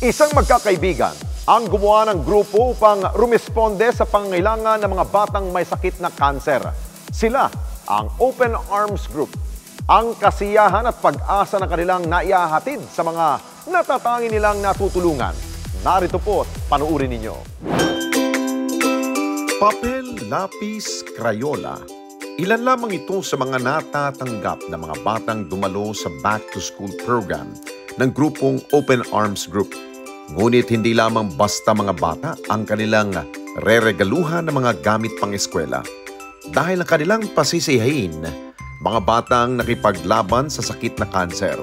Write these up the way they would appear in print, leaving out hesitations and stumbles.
Isang magkakaibigan ang gumawa ng grupo upang rumisponde sa pangangailangan ng mga batang may sakit na kanser. Sila ang Open Arms Group. Ang kasiyahan at pag-asa ng kanilang naihahatid sa mga natatangi nilang natutulungan. Narito po, panuurin ninyo. Papel, lapis, krayola. Ilan lamang ito sa mga natatanggap na mga batang dumalo sa back-to-school program ng grupong Open Arms Group. Ngunit hindi lamang basta mga bata ang kanilang reregaluhan ng mga gamit pang-eskwela. Dahil ang kanilang pasisihain, mga batang nakipaglaban sa sakit na kanser.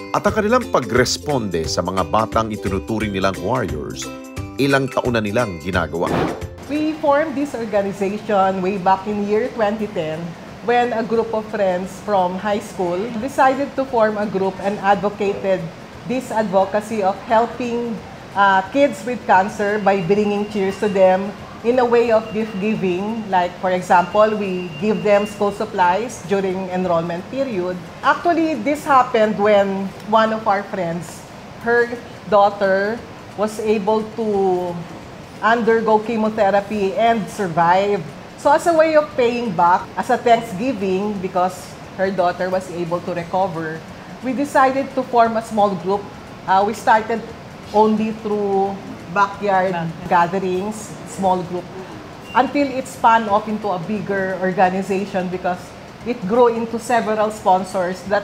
At ang kanilang pagresponde sa mga batang itinuturing nilang warriors, ilang taon na nilang ginagawa. We formed this organization way back in year 2010 when a group of friends from high school decided to form a group and advocated this advocacy of helping kids with cancer by bringing cheers to them in a way of gift-giving. Like, for example, we give them school supplies during enrollment period. Actually, this happened when one of our friends, her daughter, was able to undergo chemotherapy and survive. So as a way of paying back, as a Thanksgiving, because her daughter was able to recover, we decided to form a small group. We started only through backyard gatherings, small group, until it spun off into a bigger organization because it grew into several sponsors that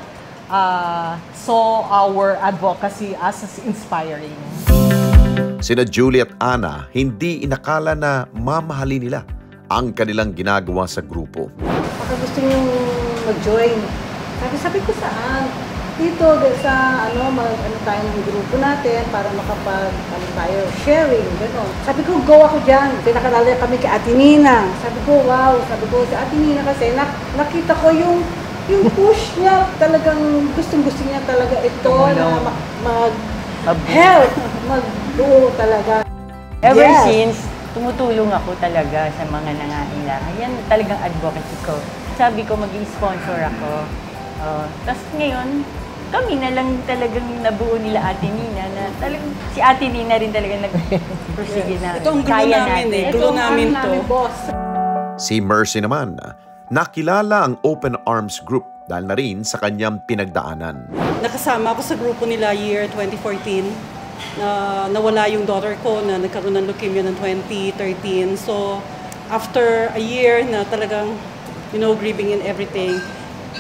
saw our advocacy as inspiring. Sina Julie at Ana, hindi inakala na mamahalin nila ang kanilang ginagawa sa grupo. Baka gusto niyong mag-join. Sabi ko saan? Dito sa tayo ng grupo natin para tayo sharing, gano'n. Sabi ko, go ako dyan. Pinakalala kami kay Ate Nina. Sabi ko, wow. Sabi ko, si Ate Nina kasi nakita ko yung push niya. Talagang gustong-gusto niya talaga ito na mag-help, mag-do talaga. Ever since, tumutulong ako talaga sa mga nangangailangan. Yan talagang advocacy ko. Sabi ko, mag-sponsor ako. Tapos ngayon, kami na lang talagang nabuo nila Ate Nina na talagang si Ate Nina rin talagang nag-proceed na ito ang gulo namin gulo namin to. Si Mercy naman, nakilala ang Open Arms Group dahil na rin sa kanyang pinagdaanan. Nakasama ako sa grupo nila year 2014 na nawala yung daughter ko na nagkaroon ng leukemia ng 2013. So after a year na talagang grieving and everything,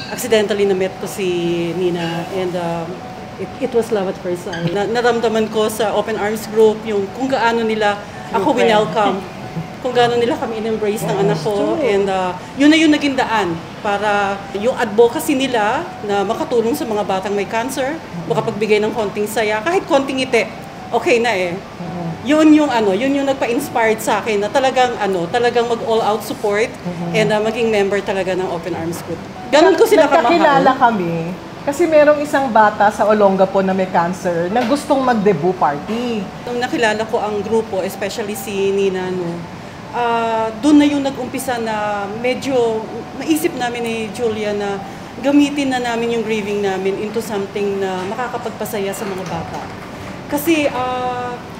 accidentally na-met ko si Nina and it was love at first sight. Naramdaman ko sa Open Arms Group yung kung gaano nila ako winelcome, kung gaano nila kami in-embrace ng anak ko and yun na yung naging daan para yung advocacy nila na makatulong sa mga batang may cancer, makapagbigay ng konting saya, kahit konting ngiti, okay na eh. Yun yung nagpa-inspired sa akin na talagang mag-all-out support and maging member talaga ng Open Arms Group. Ganun ko sila kamahal. Nagkakilala kami kasi merong isang bata sa Olongapo na may cancer na gustong mag-debut party. Nung nakilala ko ang grupo, especially si Nina, doon na yung nag-umpisa na medyo naisip namin ni Julia na gamitin na namin yung grieving namin into something na makakapagpasaya sa mga bata. Kasi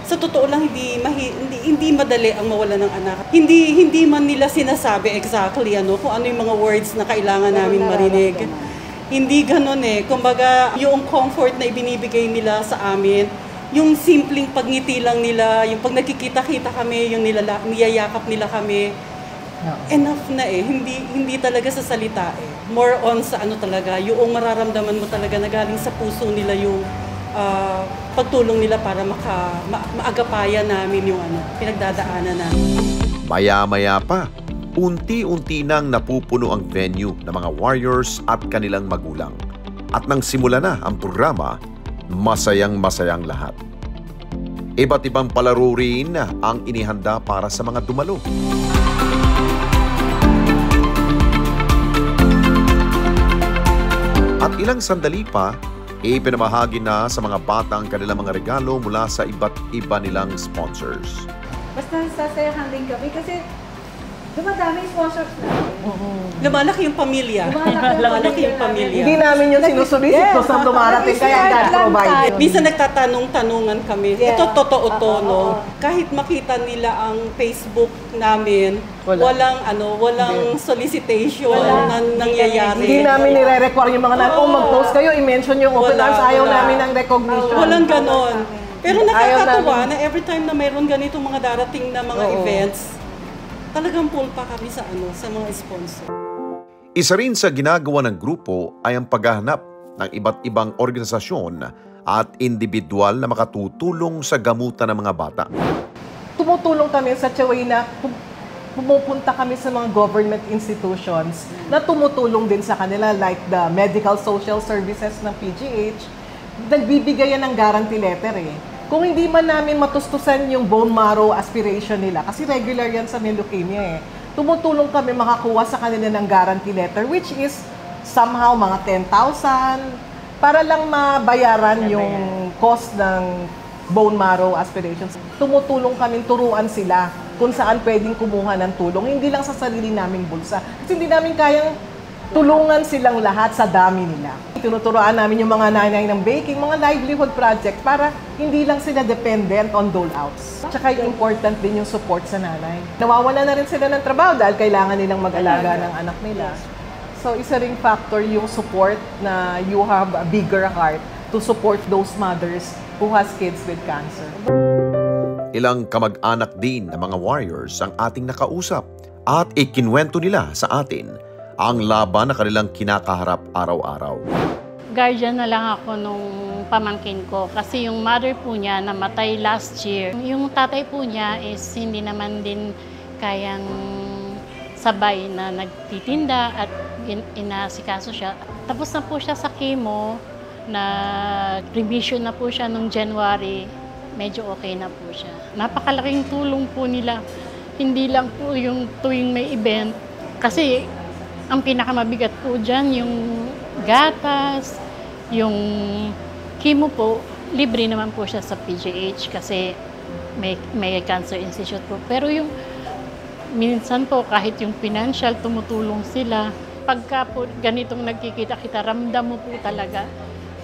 sa totoo lang hindi madali ang mawala ng anak. Hindi man nila sinasabi exactly kung ano yung mga words na kailangan namin marinig. Hindi ganoon eh. Kumbaga, yung comfort na ibinibigay nila sa amin, yung simpleng pagngiti lang nila, yung pag nagkikita-kita kami, yung niyayakap nila kami, enough na eh. Hindi talaga sa salita eh. More on sa talaga, yung mararamdaman mo talaga na galing sa puso nila yung pagtulong nila para maagapayan namin yung pinagdadaanan namin. Maya-maya pa, unti-unti nang napupuno ang venue ng mga warriors at kanilang magulang. At nang simula na ang programa, masayang-masayang lahat. Iba't ibang palaro rin ang inihanda para sa mga dumalo. At ilang sandali pa, ipinamahagi na sa mga bata ang kanilang mga regalo mula sa iba't iba nilang sponsors. Basta sasayahan din kami kasi Dumadami sponsors natin. Lumalaki yung pamilya. Lumalaki yung pamilya. Hindi namin yung sinusulisit ko sa dumarating kaya God provide. Minsan nagtatanong-tanungan kami. Yeah. Ito totoo to, Oo. no? Kahit makita nila ang Facebook namin, walang solicitation na nangyayari. Hindi namin nire-require yung mga mag-post kayo, i-mention yung open arms, ayaw namin ng recognition. Walang ganon. Pero Ayaw nakakatuwa namin. na every time na mayroon ganitong mga darating na mga Oo. events, talagang pull pa kami sa mga sponsor. Isa rin sa ginagawa ng grupo ay ang paghahanap ng iba't ibang organisasyon at individual na makatutulong sa gamutan ng mga bata. Tumutulong kami sa way na pumupunta kami sa mga government institutions na tumutulong din sa kanila like the Medical Social Services ng PGH. Nagbibigay yan ng guarantee letter eh. Kung hindi man namin matustusan yung bone marrow aspiration nila, kasi regular yan sa may leukemia eh, tumutulong kami makakuha sa kanila ng guarantee letter, which is somehow mga 10,000 para lang mabayaran yung cost ng bone marrow aspirations. Tumutulong kami, turuan sila kung saan pwedeng kumuha ng tulong, hindi lang sa sarili naming bulsa. Kasi hindi namin kayang tulungan silang lahat sa dami nila. Tinuturoan namin yung mga nanay ng baking, mga livelihood project para hindi lang sila dependent on dole-outs. Tsaka important din yung support sa nanay. Nawawala na rin sila ng trabaho dahil kailangan nilang mag-alaga ng anak nila. So isa ring factor yung support na you have a bigger heart to support those mothers who has kids with cancer. Ilang kamag-anak din ng mga warriors ang ating nakausap at ikinwento nila sa atin ang laban na kanilang kinakaharap araw-araw. Guardian na lang ako nung pamangkin ko kasi yung mother po niya namatay last year. Yung tatay po niya is hindi naman din kayang sabay na nagtitinda at inasikaso siya. Tapos na po siya sa chemo, remission na po siya nung January, medyo okay na po siya. Napakalaking tulong po nila, hindi lang po yung tuwing may event kasi ang pinakamabigat po dyan, yung gatas, yung chemo po, libre naman po siya sa PGH kasi may cancer institute po. Pero yung minsan po, kahit yung financial, tumutulong sila. Pagka po ganitong nagkikita-kita, ramdam mo po talaga.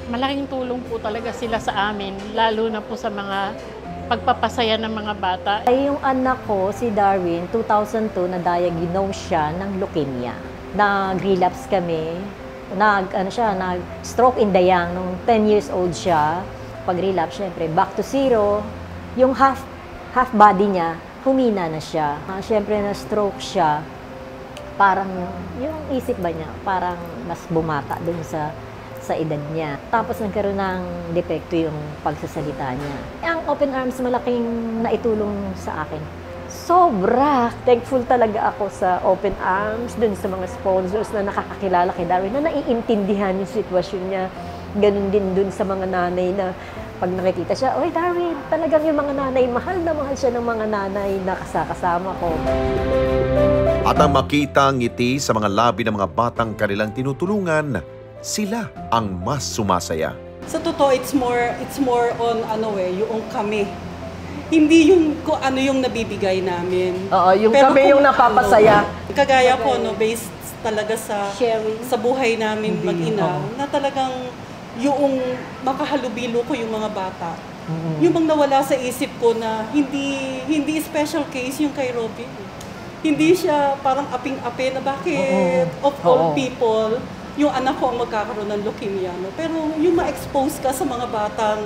Malaking tulong po talaga sila sa amin, lalo na po sa mga pagpapasaya ng mga bata. Yung anak ko, si Darwin, 2002, na-diagnose siya ng leukemia. Nag-relapse kami, nag-stroke in the young, nung 10 years old siya. Pag-relapse, syempre, back to zero. Yung half body niya, humina na siya. Syempre, na-stroke siya. Parang, yung isip ba niya, parang mas bumata dun sa edad niya. Tapos nagkaroon ng depekto yung pagsasalita niya. Ang Open Arms, malaking naitulong sa akin. Sobra! Thankful talaga ako sa Open Arms, dun sa mga sponsors na nakakakilala kay Darwin, na naiintindihan yung sitwasyon niya. Ganun din dun sa mga nanay na pag nakikita siya, "Oy Darwin, talagang yung mga nanay, mahal na mahal siya ng mga nanay na kasama ko." At ang makita ang ngiti sa mga labi ng mga batang kanilang tinutulungan, sila ang mas sumasaya. Sa totoo, it's more on yung kami. Hindi yung kung ano yung nabibigay namin. Oo, yung Pero kami yung kung napapasaya. Kagaya po, based talaga sa Sharing. sa buhay namin mag-ina, na talagang yung makahalubilo ko yung mga bata. Yung bang nawala sa isip ko na hindi special case yung kay Robin. Hindi siya parang aping-ape na bakit of all people, yung anak ko ang magkakaroon ng leukemia. No? Pero yung ma-expose ka sa mga batang,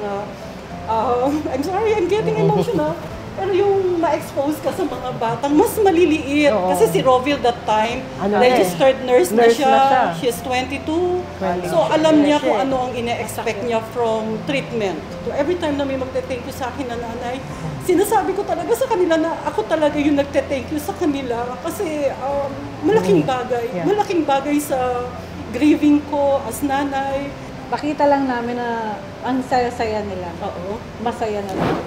I'm sorry, I'm getting emotional. Pero yung ma-expose ka sa mga batang mas maliliit. Kasi si Roville that time, registered nurse na siya. She's 22. So alam niya kung ano ang ine-expect niya from treatment. So every time na may magte-thank you sa akin na nanay, sinasabi ko talaga sa kanila na ako talaga yung nagte-thank you sa kanila. Kasi malaking bagay. Malaking bagay sa grieving ko as nanay. Pakita lang namin na ang saya-saya nila. Oo. Masaya na lang.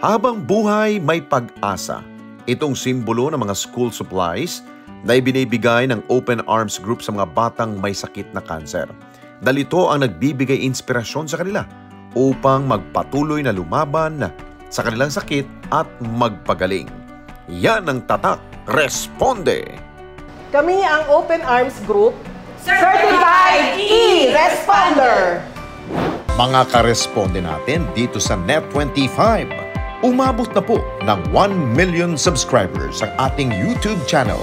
Habang buhay may pag-asa, itong simbolo ng mga school supplies na ibinibigay ng Open Arms Group sa mga batang may sakit na kanser. Dahil ito ang nagbibigay inspirasyon sa kanila upang magpatuloy na lumaban sa kanilang sakit at magpagaling. Yan ang tatak Responde. Kami ang Open Arms Group, Certified E-Responder! Mga ka-responde natin dito sa Net25. Umabot na po ng 1 million subscribers ang ating YouTube channel.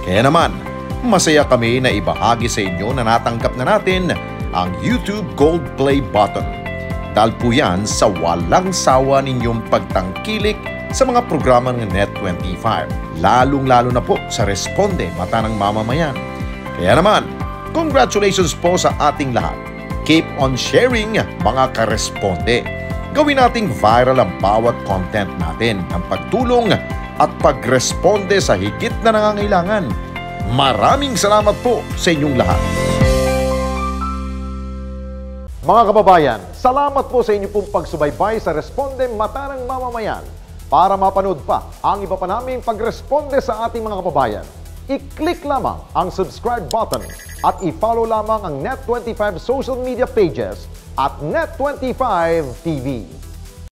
Kaya naman, masaya kami na ibahagi sa inyo na natanggap na natin ang YouTube Gold Play button. Dahil po yan sa walang sawa ninyong pagtangkilik sa mga programa ng Net25. Lalong-lalo na po sa Responde, Mata ng Mamamayan. Kaya naman, congratulations po sa ating lahat. Keep on sharing, mga ka-responde. Gawin nating viral ang bawat content natin ng pagtulong at pagresponde sa higit na nangangailangan. Maraming salamat po sa inyong lahat. Mga kababayan, salamat po sa inyong pong pagsubaybay sa Responde Mata ng Mamamayan. Para mapanood pa ang iba pa naming pagresponde sa ating mga kababayan, i-click lamang ang subscribe button at i-follow lamang ang Net25 social media pages at Net25 TV.